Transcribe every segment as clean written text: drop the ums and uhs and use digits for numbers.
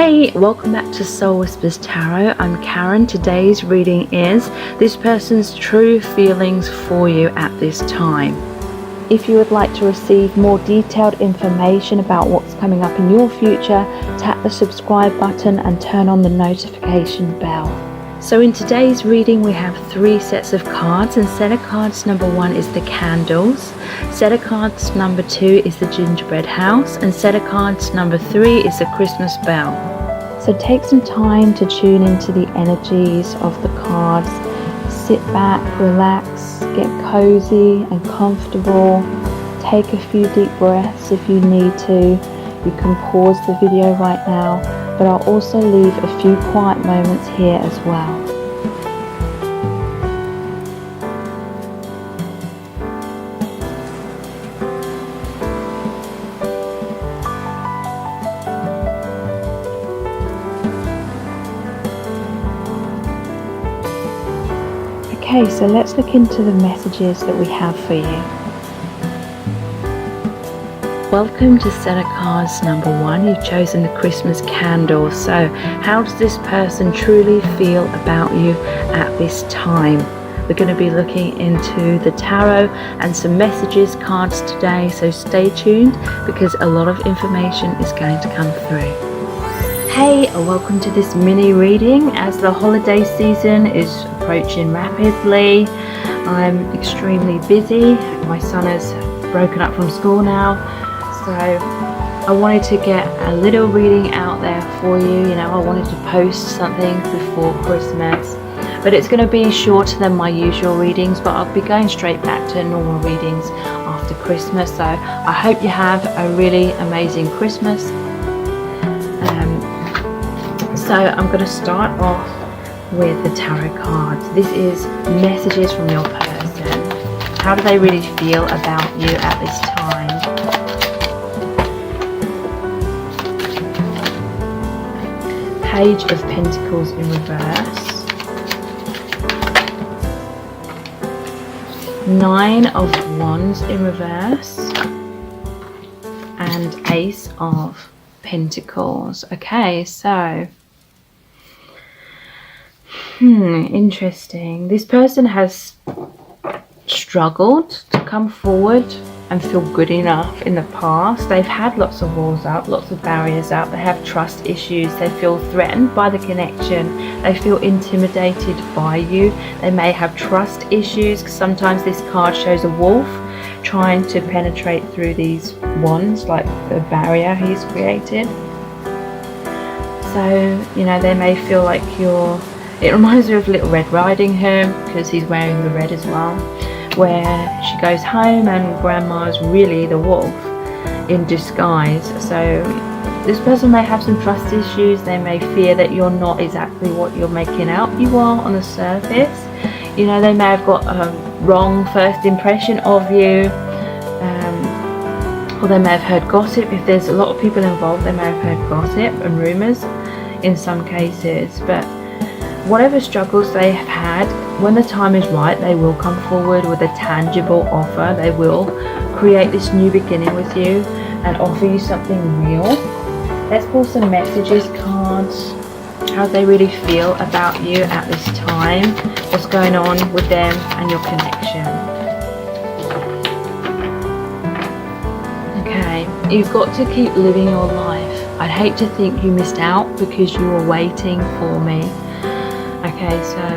Hey, welcome back to Soul Whispers Tarot. I'm Karen. Today's reading is this person's true feelings for you at this time. If you would like to receive more detailed information about what's coming up in your future, tap the subscribe button and turn on the notification bell. So in today's reading we have 3 sets of cards, and set of cards number 1 is the candles, set of cards number 2 is the gingerbread house, and set of cards number 3 is the Christmas bell. So take some time to tune into the energies of the cards. Sit back, relax, get cozy and comfortable. Take a few deep breaths if you need to. You can pause the video right now, but I'll also leave a few quiet moments here as well. Okay, so let's look into the messages that we have for you. Welcome to set of cards number 1. You've chosen the Christmas candle. So how does this person truly feel about you at this time? We're going to be looking into the tarot and some messages cards today, so stay tuned because a lot of information is going to come through. Hey, welcome to this mini reading. As the holiday season is approaching rapidly, I'm extremely busy. My son has broken up from school now. So I wanted to get a little reading out there for you. I wanted to post something before Christmas, but it's going to be shorter than my usual readings, but I'll be going straight back to normal readings after Christmas. So I hope you have a really amazing Christmas. So I'm going to start off with the tarot cards. This is messages from your person. How do they really feel about you at this time? Page of Pentacles in reverse, 9 of Wands in reverse, and Ace of Pentacles. Okay, so interesting. This person has struggled to come forward and feel good enough in the past. They've had lots of walls up, lots of barriers up. They have trust issues. They feel threatened by the connection. They feel intimidated by you. They may have trust issues. Sometimes this card shows a wolf trying to penetrate through these wands, like the barrier he's created. So, they may feel like it reminds me of Little Red Riding Hood, because he's wearing the red as well, where she goes home and grandma's really the wolf in disguise. So this person may have some trust issues. They may fear that you're not exactly what you're making out you are on the surface. They may have got a wrong first impression of you, or they may have heard gossip. If there's a lot of people involved, they may have heard gossip and rumours in some cases. But whatever struggles they have had, when the time is right, they will come forward with a tangible offer. They will create this new beginning with you and offer you something real. Let's pull some messages cards. How they really feel about you at this time. What's going on with them and your connection. Okay, you've got to keep living your life. I'd hate to think you missed out because you were waiting for me. Okay, so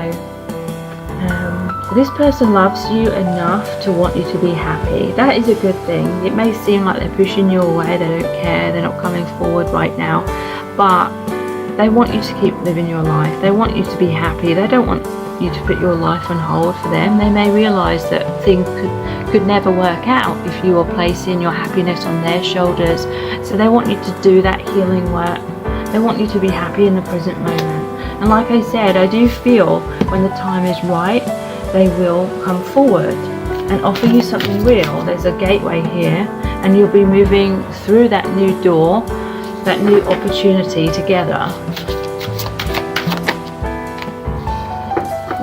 this person loves you enough to want you to be happy. That is a good thing. It may seem like they're pushing you away, they don't care, they're not coming forward right now, but they want you to keep living your life. They want you to be happy. They don't want you to put your life on hold for them. They may realise that things could never work out if you were placing your happiness on their shoulders. So they want you to do that healing work. They want you to be happy in the present moment. And like I said, I do feel when the time is right, they will come forward and offer you something real. There's a gateway here, and you'll be moving through that new door, that new opportunity together.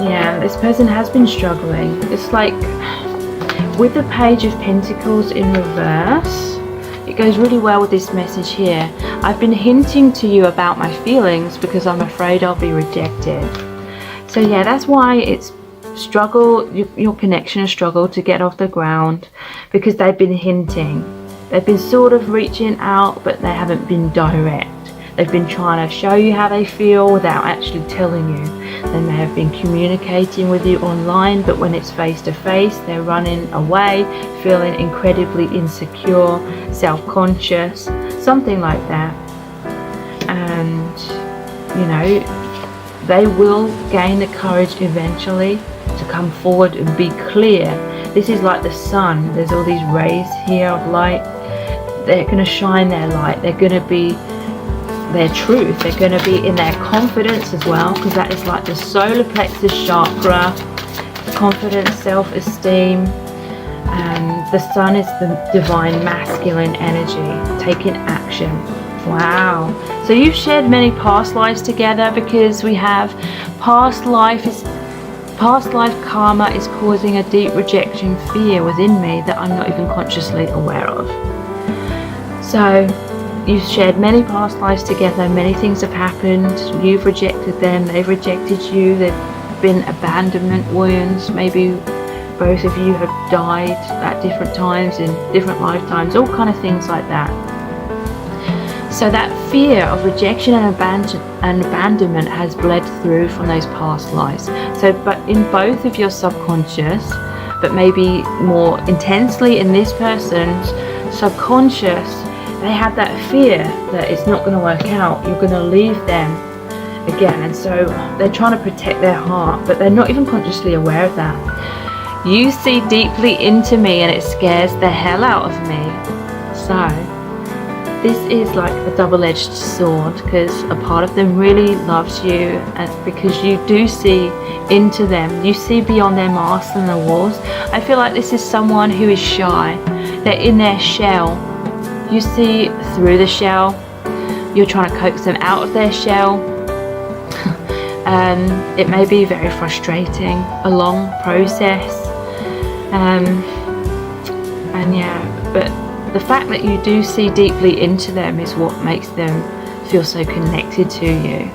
Yeah, this person has been struggling. It's like with the Page of Pentacles in reverse, it goes really well with this message here. I've been hinting to you about my feelings because I'm afraid I'll be rejected. So yeah, that's why it's your connection has struggled to get off the ground, because they've been hinting. They've been sort of reaching out, but they haven't been direct. They've been trying to show you how they feel without actually telling you. They may have been communicating with you online, but when it's face to face, they're running away, feeling incredibly insecure, self-conscious, something like that. And, you know, they will gain the courage eventually to come forward and be clear. This is like the sun. There's all these rays here of light. They're going to shine their light. They're going to be their truth. They're going to be in their confidence as well, because that is like the solar plexus chakra, confidence, self-esteem. And the sun is the divine masculine energy, taking action. Wow. So you've shared many past lives together, because we have past life karma is causing a deep rejection fear within me that I'm not even consciously aware of. So you've shared many past lives together, many things have happened, you've rejected them, they've rejected you, there've been abandonment wounds, maybe both of you have died at different times in different lifetimes, all kind of things like that. So that fear of rejection and abandonment has bled through from those past lives. So, but in both of your subconscious, but maybe more intensely in this person's subconscious, they have that fear that it's not going to work out, you're going to leave them again. And so they're trying to protect their heart, but they're not even consciously aware of that. You see deeply into me and it scares the hell out of me. So this is like a double-edged sword, because a part of them really loves you, and because you do see into them, you see beyond their masks and their walls. I feel like this is someone who is shy. They're in their shell. You see through the shell. You're trying to coax them out of their shell. It may be very frustrating, a long process. And yeah, but the fact that you do see deeply into them is what makes them feel so connected to you.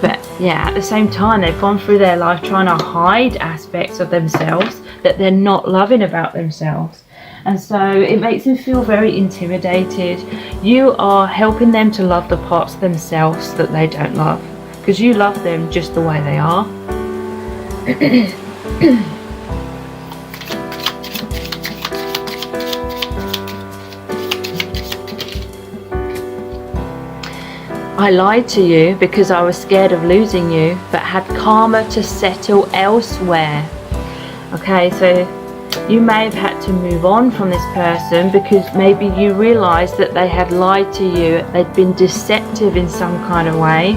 But yeah, at the same time, they've gone through their life trying to hide aspects of themselves that they're not loving about themselves. And so it makes them feel very intimidated. You are helping them to love the parts of themselves that they don't love, because you love them just the way they are. I lied to you because I was scared of losing you, but had karma to settle elsewhere. Okay, so you may have had to move on from this person because maybe you realized that they had lied to you, they'd been deceptive in some kind of way.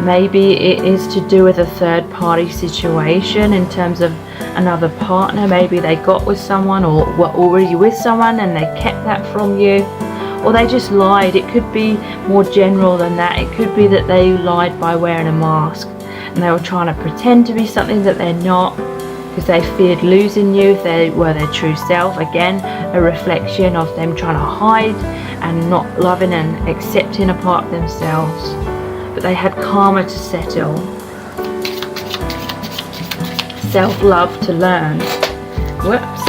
Maybe it is to do with a third party situation in terms of another partner. Maybe they got with someone or were already with someone and they kept that from you. Or they just lied. It could be more general than that. It could be that they lied by wearing a mask and they were trying to pretend to be something that they're not, because they feared losing you if they were their true self. Again, a reflection of them trying to hide and not loving and accepting a part of themselves. But they had karma to settle, self-love to learn. Whoops.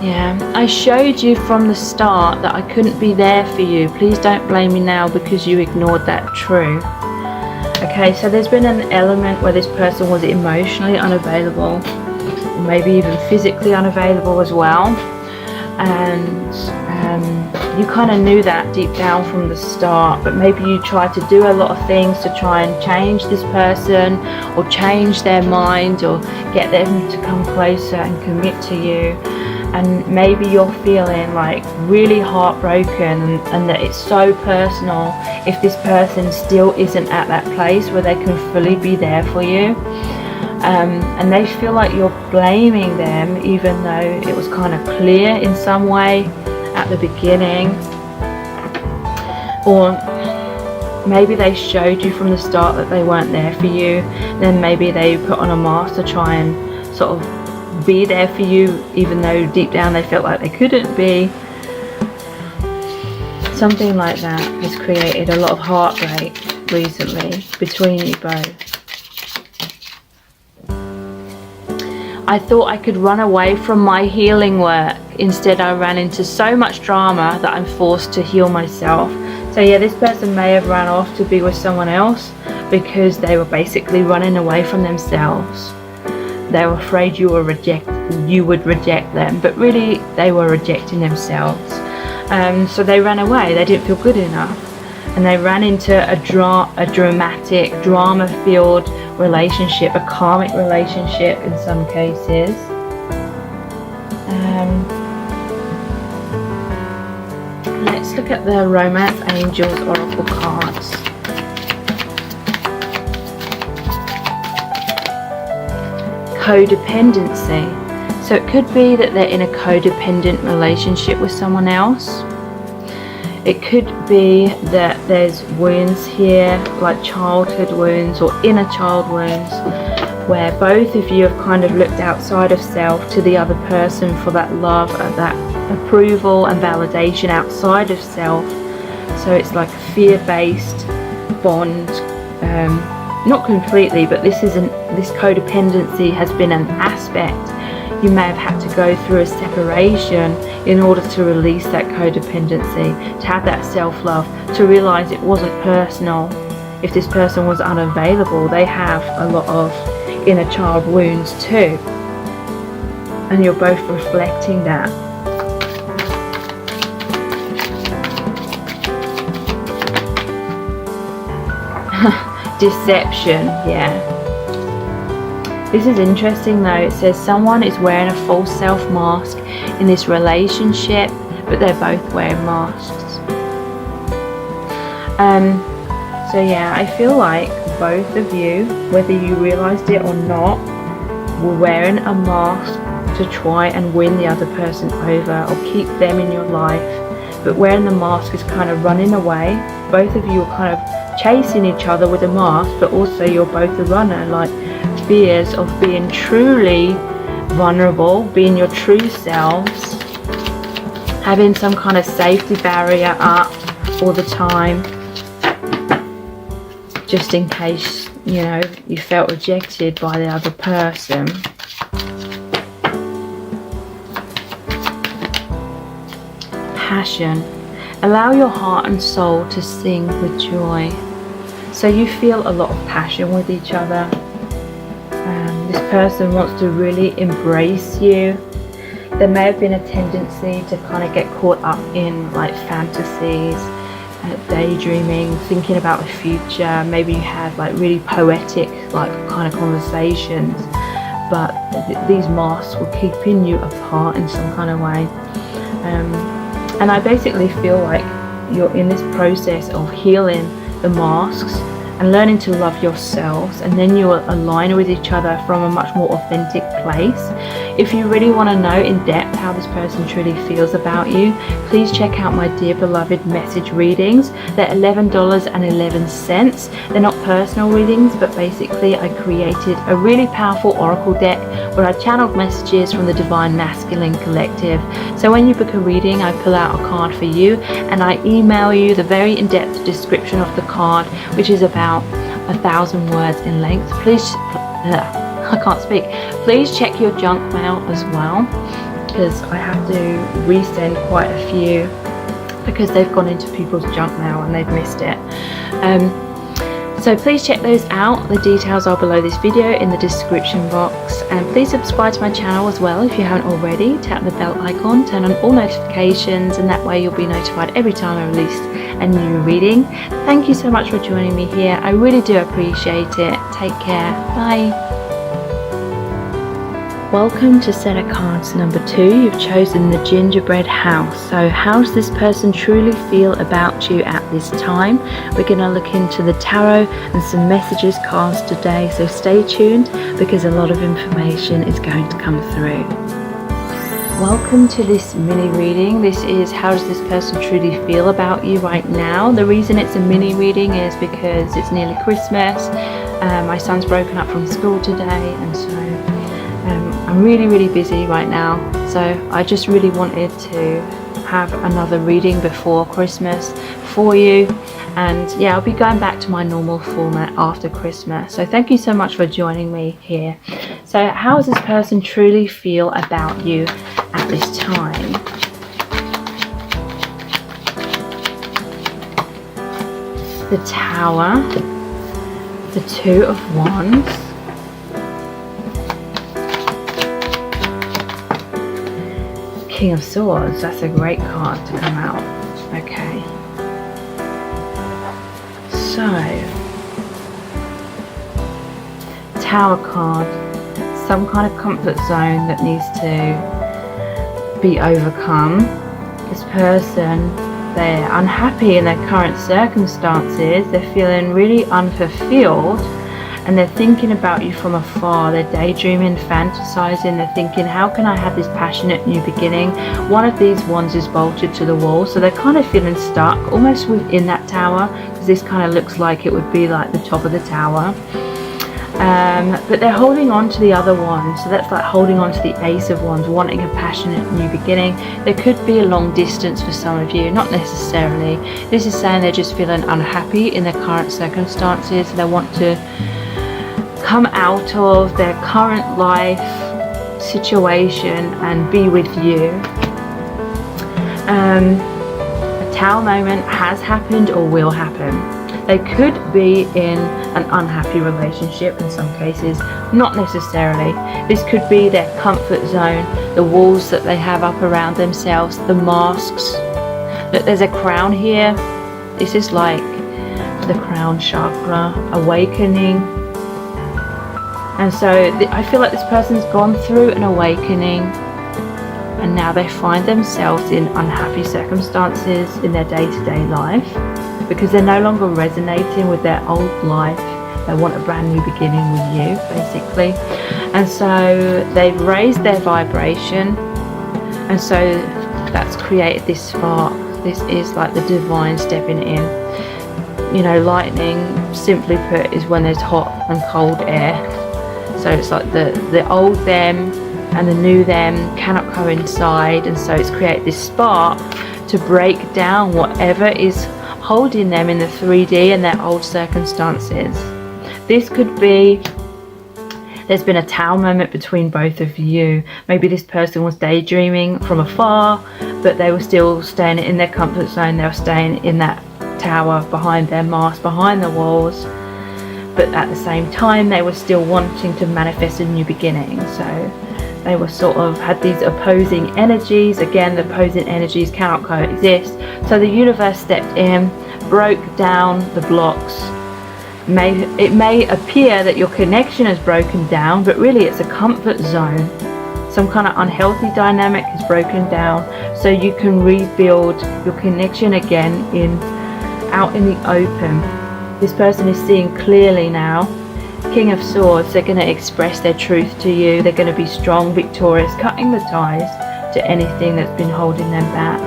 Yeah, I showed you from the start that I couldn't be there for you. Please don't blame me now because you ignored that truth. Okay, so there's been an element where this person was emotionally unavailable, or maybe even physically unavailable as well. And you kind of knew that deep down from the start, but maybe you tried to do a lot of things to try and change this person or change their mind or get them to come closer and commit to you. And maybe you're feeling like really heartbroken and that it's so personal if this person still isn't at that place where they can fully be there for you. And they feel like you're blaming them even though it was kind of clear in some way at the beginning. Or maybe they showed you from the start that they weren't there for you. Then maybe they put on a mask to try and sort of be there for you, even though deep down they felt like they couldn't be. Something like that has created a lot of heartbreak recently between you both. I thought I could run away from my healing work. Instead, I ran into so much drama that I'm forced to heal myself. So yeah, this person may have run off to be with someone else because they were basically running away from themselves. They were afraid you would reject them, but really they were rejecting themselves. So they ran away. They didn't feel good enough, and they ran into a dramatic, drama-filled relationship, a karmic relationship in some cases. Let's look at the Romance Angels Oracle cards. Codependency. So it could be that they're in a codependent relationship with someone else. It could be that there's wounds here, like childhood wounds or inner child wounds, where both of you have kind of looked outside of self to the other person for that love, that approval and validation outside of self. So it's like a fear-based bond. Not completely, but this codependency has been an aspect. You may have had to go through a separation in order to release that codependency, to have that self-love, to realize it wasn't personal. If this person was unavailable, they have a lot of inner child wounds too, and you're both reflecting that. Deception, yeah. This is interesting though. It says someone is wearing a false self mask in this relationship, but they're both wearing masks. So yeah, I feel like both of you, whether you realized it or not, were wearing a mask to try and win the other person over or keep them in your life. But wearing the mask is kind of running away. Both of you are kind of chasing each other with a mask, but also you're both a runner, like fears of being truly vulnerable, being your true selves, having some kind of safety barrier up all the time, just in case, you know, you felt rejected by the other person. Passion. Allow your heart and soul to sing with joy. So you feel a lot of passion with each other. This person wants to really embrace you. There may have been a tendency to kind of get caught up in like fantasies, daydreaming, thinking about the future. Maybe you had like really poetic like kind of conversations, but these masks were keeping you apart in some kind of way. And I basically feel like you're in this process of healing the masks and learning to love yourselves, and then you will align with each other from a much more authentic place. If you really want to know in depth how this person truly feels about you, please check out my Dear Beloved message readings. They're $11.11. They're not personal readings, but basically I created a really powerful oracle deck where I channeled messages from the Divine Masculine Collective. So when you book a reading, I pull out a card for you and I email you the very in-depth description of the card, which is about 1,000 words in length. I can't speak. Please check your junk mail as well, because I have to resend quite a few because they've gone into people's junk mail and they've missed it. So please check those out. The details are below this video in the description box, and please subscribe to my channel as well if you haven't already. Tap the bell icon, turn on all notifications, and that way you'll be notified every time I release a new reading. Thank you so much for joining me here. I really do appreciate it. Take care. Bye. Welcome to set of cards number 2. You've chosen the gingerbread house. So how does this person truly feel about you at this time? We're going to look into the tarot and some messages cards today, so stay tuned because a lot of information is going to come through. Welcome to this mini reading. This is how does this person truly feel about you right now. The reason it's a mini reading is because it's nearly Christmas. My son's broken up from school today, and so I'm really busy right now. So I just really wanted to have another reading before Christmas for you. And yeah, I'll be going back to my normal format after Christmas. So thank you so much for joining me here. So how does this person truly feel about you at this time? The Tower, the Two of Wands, King of Swords. That's a great card to come out. Okay. So, Tower card, some kind of comfort zone that needs to be overcome. This person, they're unhappy in their current circumstances, they're feeling really unfulfilled, and they're thinking about you from afar. They're daydreaming, fantasizing, they're thinking, how can I have this passionate new beginning? One of these wands is bolted to the wall, so they're kind of feeling stuck almost within that tower, because this kind of looks like it would be like the top of the tower. But they're holding on to the other wand, so that's like holding on to the Ace of Wands, wanting a passionate new beginning. There could be a long distance for some of you, not necessarily. This is saying they're just feeling unhappy in their current circumstances. They want to come out of their current life situation and be with you. A Tower moment has happened or will happen. They could be in an unhappy relationship in some cases, not necessarily. This could be their comfort zone, the walls that they have up around themselves, the masks. Look, there's a crown here. This is like the crown chakra, awakening. And so I feel like this person's gone through an awakening, and now they find themselves in unhappy circumstances in their day-to-day life because they're no longer resonating with their old life. They want a brand new beginning with you, basically. And so they've raised their vibration, and so that's created this spark. This is like the divine stepping in. You know, lightning, simply put, is when there's hot and cold air. So it's like the old them and the new them cannot coincide, and so it's created this spark to break down whatever is holding them in the 3D and their old circumstances. This could be, there's been a Tower moment between both of you. Maybe this person was daydreaming from afar, but they were still staying in their comfort zone. They were staying in that tower behind their mask, behind the walls. But at the same time, they were still wanting to manifest a new beginning. So they were sort of had these opposing energies. Again, the opposing energies cannot coexist. So the universe stepped in, broke down the blocks. It may appear that your connection is broken down, but really it's a comfort zone. Some kind of unhealthy dynamic is broken down, so you can rebuild your connection again out in the open. This person is seeing clearly now. King of Swords, they're going to express their truth to you. They're going to be strong, victorious, cutting the ties to anything that's been holding them back.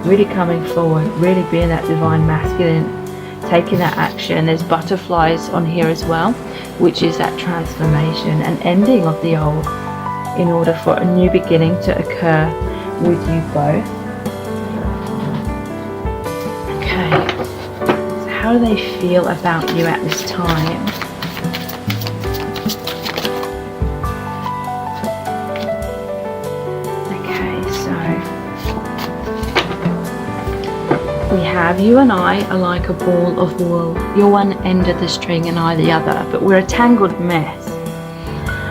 Really coming forward, really being that divine masculine, taking that action. There's butterflies on here as well, which is that transformation and ending of the old in order for a new beginning to occur with you both. Okay. How do they feel about you at this time? Okay, so we have you and I are like a ball of wool. You're one end of the string and I the other, but we're a tangled mess.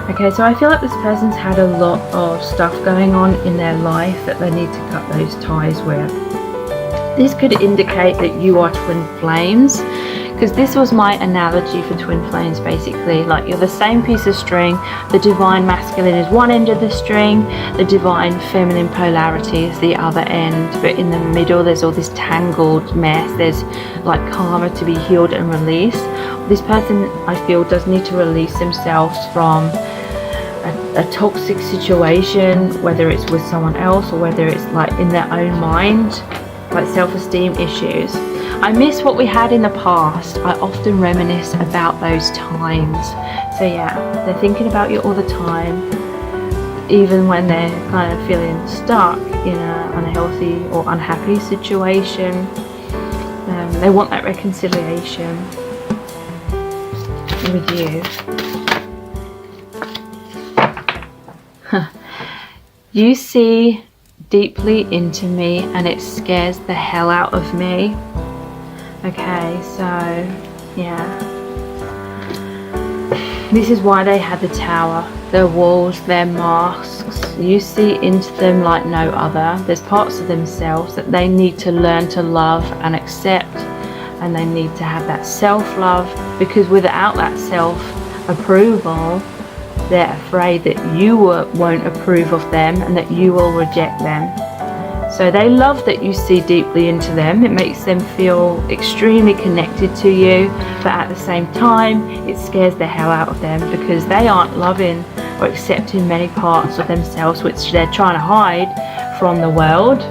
Okay, so I feel like this person's had a lot of stuff going on in their life that they need to cut those ties with. This could indicate that you are twin flames, because this was my analogy for twin flames, basically. Like, you're the same piece of string. The divine masculine is one end of the string, the divine feminine polarity is the other end, but in the middle there's all this tangled mess. There's like karma to be healed and released. This person, I feel, does need to release themselves from a toxic situation, whether it's with someone else or whether it's like in their own mind, like self-esteem issues. I miss what we had in the past. I often reminisce about those times. So yeah, they're thinking about you all the time, even when they're kind of feeling stuck in an unhealthy or unhappy situation. They want that reconciliation with you. You see deeply into me and it scares the hell out of me. Okay, so yeah, this is why they had the tower, their walls, their masks. You see into them like no other. There's parts of themselves that they need to learn to love and accept, and they need to have that self-love, because without that self-approval, they're afraid that you won't approve of them and that you will reject them. So they love that you see deeply into them. It makes them feel extremely connected to you, but at the same time, it scares the hell out of them because they aren't loving or accepting many parts of themselves which they're trying to hide from the world.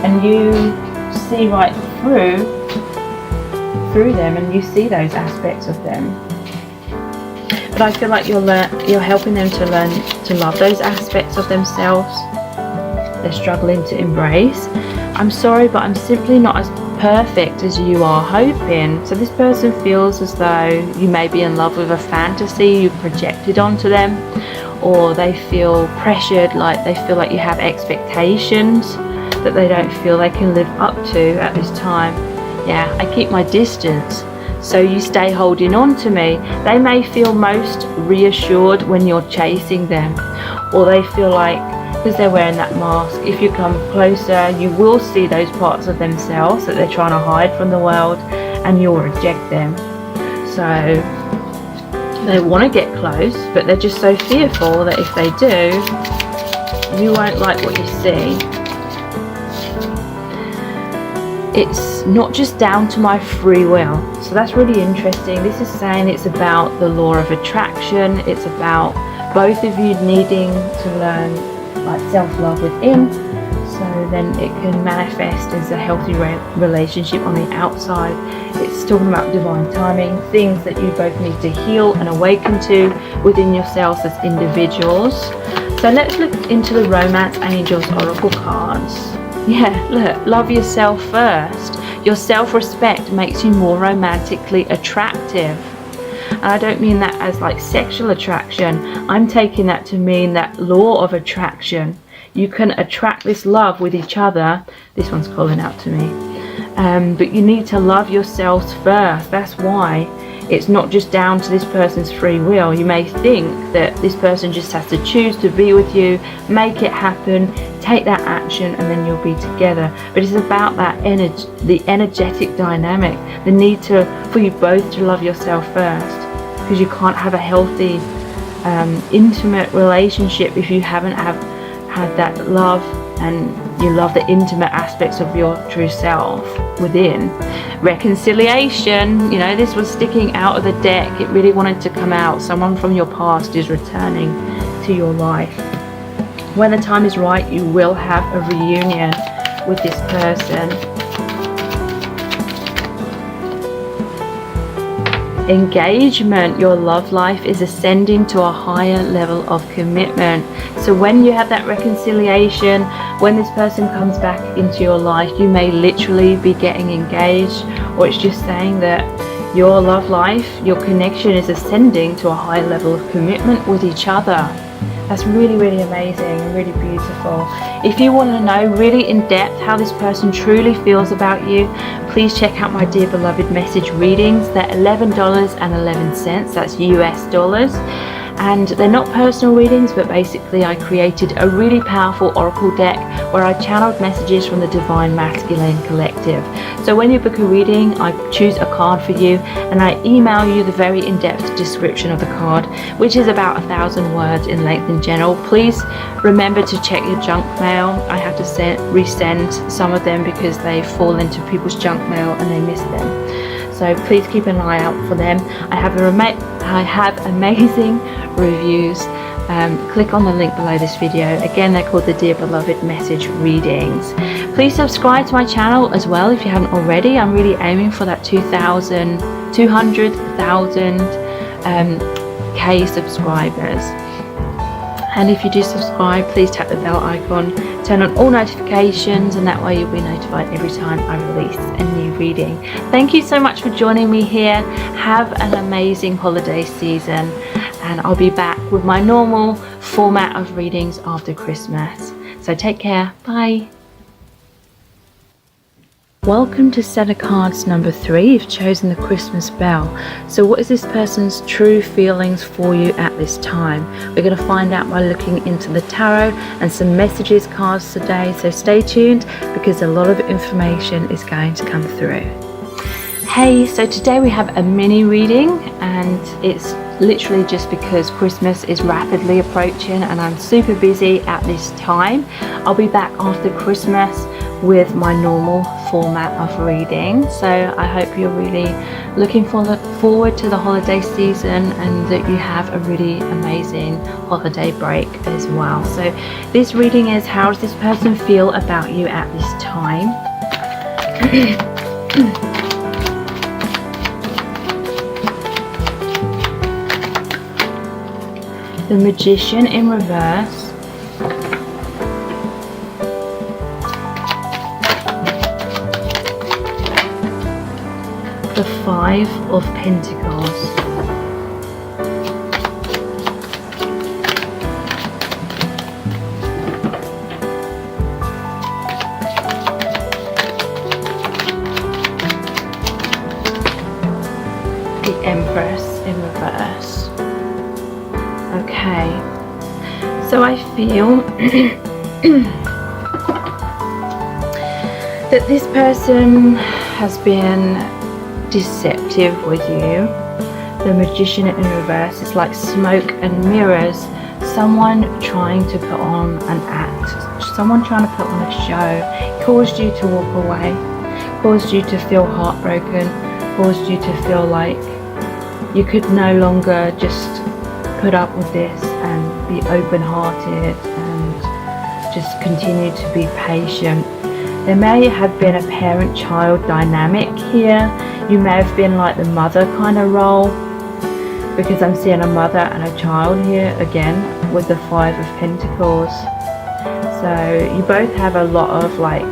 And you see right through them, and you see those aspects of them. But I feel like you're helping them to learn to love those aspects of themselves they're struggling to embrace. I'm sorry, but I'm simply not as perfect as you are hoping. So this person feels as though you may be in love with a fantasy you projected onto them, or they feel pressured, like they feel like you have expectations that they don't feel they can live up to at this time. Yeah, I keep my distance, so you stay holding on to me. They may feel most reassured when you're chasing them, or they feel like, because they're wearing that mask, if you come closer, you will see those parts of themselves that they're trying to hide from the world, and you'll reject them. So they want to get close, but they're just so fearful that if they do, you won't like what you see. It's not just down to my free will. So that's really interesting. This is saying it's about the law of attraction. It's about both of you needing to learn like self-love within, so then it can manifest as a healthy relationship on the outside. It's talking about divine timing, things that you both need to heal and awaken to within yourselves as individuals. So let's look into the Romance Angels Oracle cards. Yeah, look, love yourself first. Your self-respect makes you more romantically attractive. And I don't mean that as like sexual attraction. I'm taking that to mean that law of attraction. You can attract this love with each other. This one's calling out to me. But you need to love yourselves first. That's why it's not just down to this person's free will. You may think that this person just has to choose to be with you, make it happen, take that action, and then you'll be together. But it's about that energy, the energetic dynamic, the need for you both to love yourself first. Because you can't have a healthy, intimate relationship if you haven't had that love, and you love the intimate aspects of your true self within. Reconciliation, you know, this was sticking out of the deck. It really wanted to come out. Someone from your past is returning to your life. When the time is right, you will have a reunion with this person. Engagement, your love life is ascending to a higher level of commitment. So when you have that reconciliation, when this person comes back into your life, you may literally be getting engaged, or it's just saying that your love life, your connection is ascending to a higher level of commitment with each other. That's really, really amazing and really beautiful. If you want to know really in depth how this person truly feels about you, please check out my Dear Beloved message readings. They're $11.11, that's US dollars. And they're not personal readings, but basically I created a really powerful oracle deck where I channeled messages from the Divine Masculine Collective. So when you book a reading, I choose a card for you and I email you the very in-depth description of the card, which is about 1,000 words in length in general. Please remember to check your junk mail. I have to resend some of them because they fall into people's junk mail and they miss them. So please keep an eye out for them. I have amazing reviews click on the link below this video. Again, they're called the Dear Beloved Message Readings. Please subscribe to my channel as well if you haven't already. I'm really aiming for that 200,000 K subscribers. And if you do subscribe, please tap the bell icon, turn on all notifications, and that way you'll be notified every time I release a new reading. Thank you so much for joining me here. Have an amazing holiday season, and I'll be back with my normal format of readings after Christmas. So take care. Bye. Welcome to set of cards number 3. You've chosen the Christmas bell. So what is this person's true feelings for you at this time? We're going to find out by looking into the tarot and some messages cards today. So stay tuned because a lot of information is going to come through. Hey, so today we have a mini reading, and it's literally just because Christmas is rapidly approaching and I'm super busy at this time. I'll be back after Christmas with my normal format of reading. So I hope you're really looking forward to the holiday season and that you have a really amazing holiday break as well. So this reading is, how does this person feel about you at this time? The Magician in reverse. The Five of Pentacles. The Empress in reverse. Okay, so I feel that this person has been deceptive with you. The Magician in reverse is like smoke and mirrors. Someone trying to put on an act, someone trying to put on a show, caused you to walk away, caused you to feel heartbroken, caused you to feel like you could no longer just put up with this and be open-hearted and just continue to be patient. There may have been a parent-child dynamic here. You may have been like the mother kind of role, because I'm seeing a mother and a child here again with the Five of Pentacles. So you both have a lot of like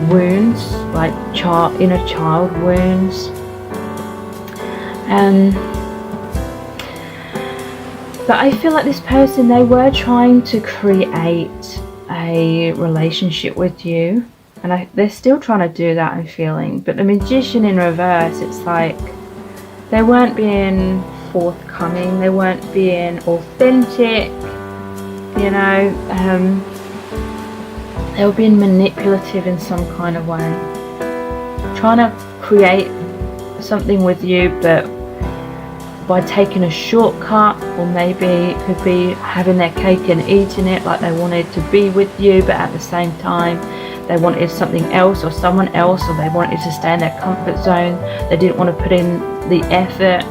wounds, like inner child wounds. But I feel like this person, they were trying to create a relationship with you, and they're still trying to do that, I'm feeling. But the Magician in reverse, it's like they weren't being forthcoming, they weren't being authentic, you know. They were being manipulative in some kind of way, trying to create something with you, but by taking a shortcut, or maybe it could be having their cake and eating it, like they wanted to be with you, but at the same time they wanted something else or someone else, or they wanted to stay in their comfort zone. They didn't want to put in the effort.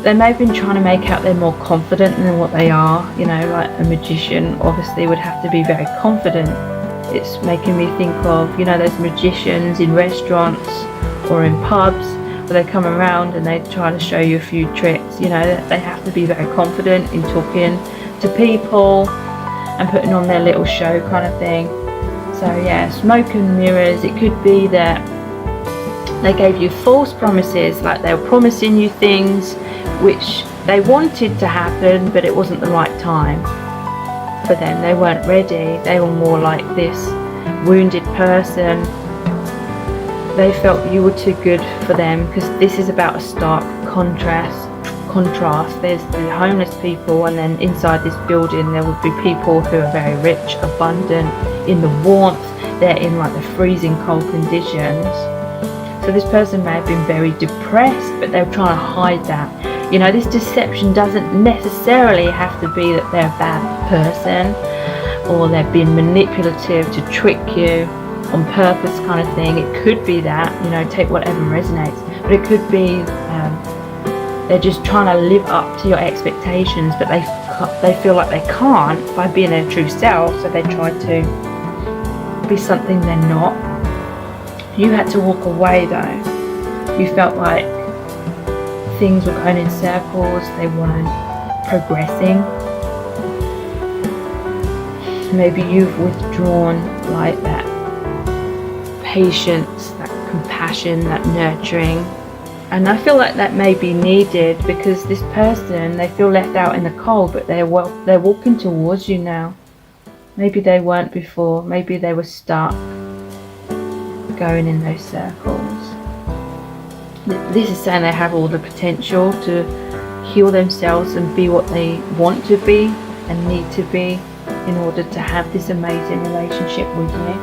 They may have been trying to make out they're more confident than what they are. You know, like a magician obviously would have to be very confident. It's making me think of, you know, those magicians in restaurants or in pubs where they come around and they try to show you a few tricks. You know, they have to be very confident in talking to people and putting on their little show kind of thing. So yeah, smoke and mirrors. It could be that they gave you false promises, like they were promising you things which they wanted to happen, but it wasn't the right time for them. They weren't ready. They were more like this wounded person. They felt you were too good for them, because this is about a stark contrast. There's the homeless people, and then inside this building there would be people who are very rich, abundant, in the warmth. They're in like the freezing cold conditions. So this person may have been very depressed, but they're trying to hide that. You know, this deception doesn't necessarily have to be that they're a bad person or they're being manipulative to trick you on purpose kind of thing. It could be that, you know, take whatever resonates. But it could be they're just trying to live up to your expectations, but they feel like they can't by being their true self, so they try to be something they're not. You had to walk away though. You felt like things were going in circles, they weren't progressing. Maybe you've withdrawn like that patience, that compassion, that nurturing. And I feel like that may be needed because this person, they feel left out in the cold, but they're walking towards you now. Maybe they weren't before. Maybe they were stuck going in those circles. This is saying they have all the potential to heal themselves and be what they want to be and need to be in order to have this amazing relationship with you.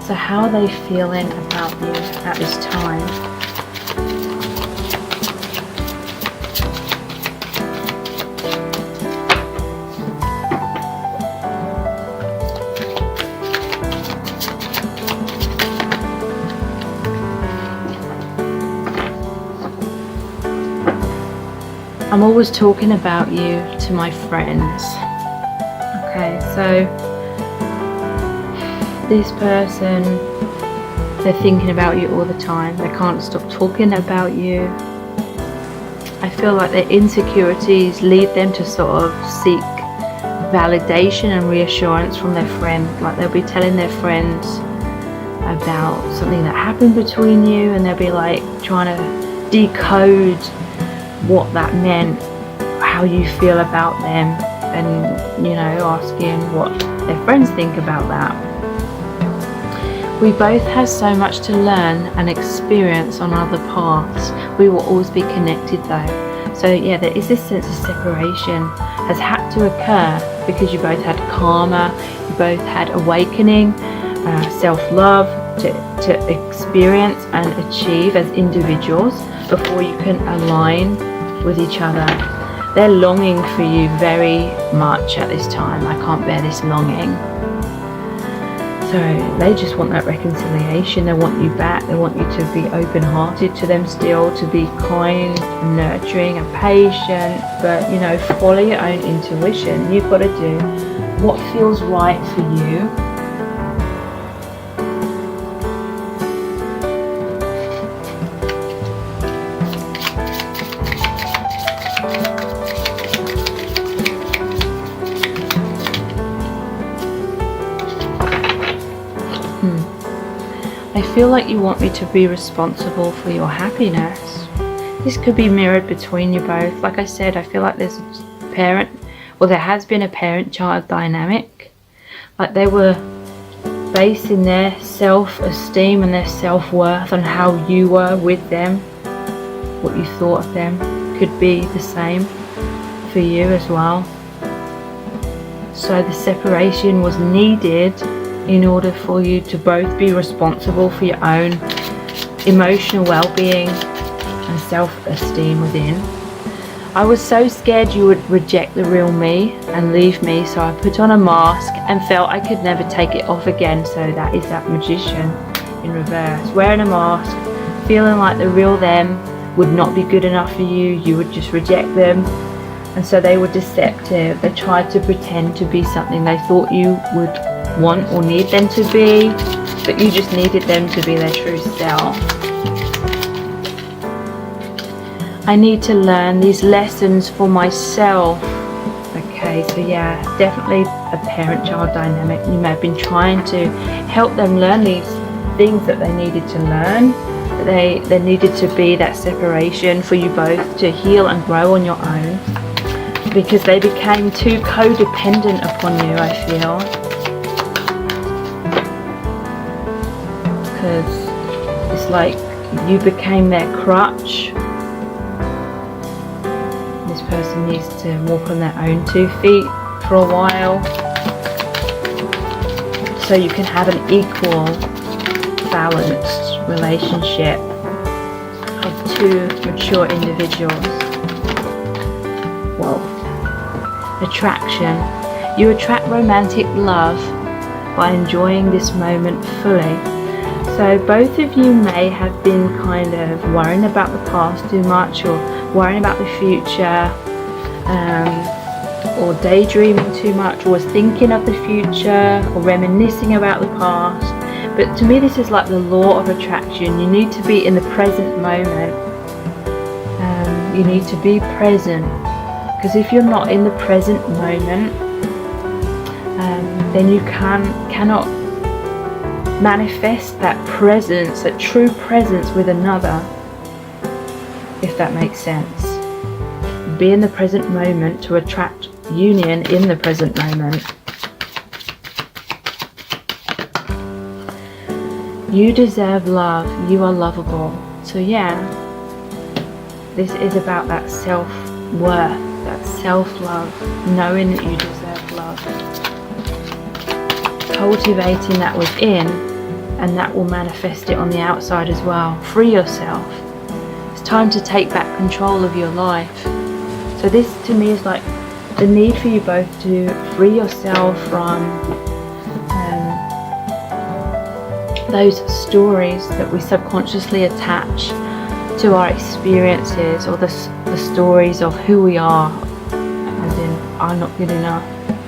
So how are they feeling about you at this time? I'm always talking about you to my friends. Okay, so this person, they're thinking about you all the time. They can't stop talking about you. I feel like their insecurities lead them to sort of seek validation and reassurance from their friend. Like they'll be telling their friends about something that happened between you, and they'll be like trying to decode what that meant, how you feel about them, and asking what their friends think about that. We both have so much to learn and experience on other paths. We will always be connected though. So yeah, there is this sense of separation has had to occur because you both had karma, you both had awakening, self-love to experience and achieve as individuals before you can align with each other. They're longing for you very much at this time. I can't bear this longing. So they just want that reconciliation. They want you back. They want you to be open-hearted to them still, to be kind and nurturing and patient, but follow your own intuition. You've got to do what feels right for you. I feel like you want me to be responsible for your happiness. This could be mirrored between you both. Like I said, I feel like there's a there has been a parent-child dynamic. Like they were basing their self-esteem and their self-worth on how you were with them, what you thought of them. Could be the same for you as well. So the separation was needed in order for you to both be responsible for your own emotional well-being and self-esteem within. I was so scared you would reject the real me and leave me, so I put on a mask and felt I could never take it off again. So that is that magician in reverse, wearing a mask, feeling like the real them would not be good enough for you. You would just reject them. And so they were deceptive. They tried to pretend to be something they thought you would want or need them to be, but you just needed them to be their true self. I need to learn these lessons for myself. Okay, so yeah, definitely a parent-child dynamic. You may have been trying to help them learn these things that they needed to learn. There needed to be that separation for you both to heal and grow on your own, because they became too codependent upon you, I feel. Because it's like you became their crutch. This person needs to walk on their own 2 feet for a while, so you can have an equal, balanced relationship of 2 mature individuals. Whoa. Attraction. You attract romantic love by enjoying this moment fully. So both of you may have been kind of worrying about the past too much, or worrying about the future, or daydreaming too much, or thinking of the future, or reminiscing about the past. But to me, this is like the law of attraction. You need to be in the present moment. You need to be present, because if you're not in the present moment, then you cannot manifest that presence, that true presence with another, if that makes sense. Be in the present moment to attract union in the present moment. You deserve love. You are lovable. So yeah, this is about that self-worth, that self-love, knowing that you deserve love. Cultivating that within, and that will manifest it on the outside as well. Free yourself. It's time to take back control of your life. So this to me is like the need for you both to free yourself from those stories that we subconsciously attach to our experiences, or the stories of who we are, as in, I'm not good enough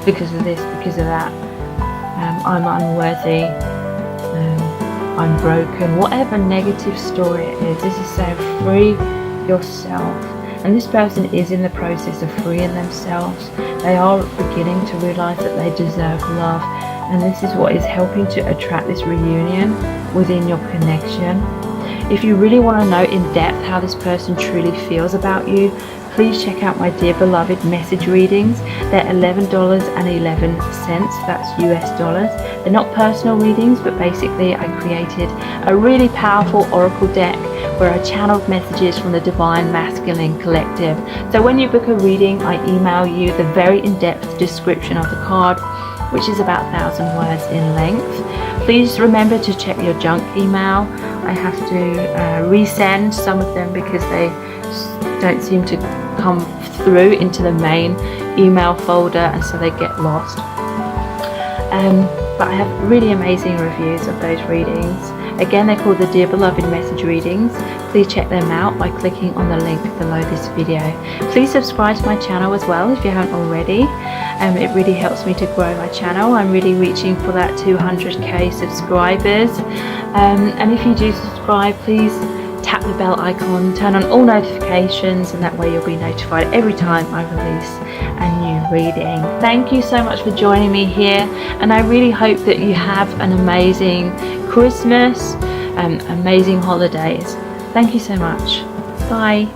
because of this, because of that, I'm unworthy, I'm broken, whatever negative story it is. This is saying free yourself. And this person is in the process of freeing themselves. They are beginning to realize that they deserve love, and this is what is helping to attract this reunion within your connection. If you really want to know in depth how this person truly feels about you, please check out my Dear Beloved message readings. They're $11.11, that's US dollars. They're not personal readings, but basically I created a really powerful oracle deck where I channeled messages from the Divine Masculine Collective. So when you book a reading, I email you the very in-depth description of the card, which is about 1,000 words in length. Please remember to check your junk email. I have to resend some of them because they don't seem to come through into the main email folder, and so they get lost. But I have really amazing reviews of those readings. Again, they're called the Dear Beloved message readings. Please check them out by clicking on the link below this video. Please subscribe to my channel as well if you haven't already. It really helps me to grow my channel. I'm really reaching for that 200k subscribers. And if you do subscribe, please tap the bell icon, turn on all notifications, and that way you'll be notified every time I release a new reading. Thank you so much for joining me here, and I really hope that you have an amazing Christmas, amazing holidays. Thank you so much. Bye.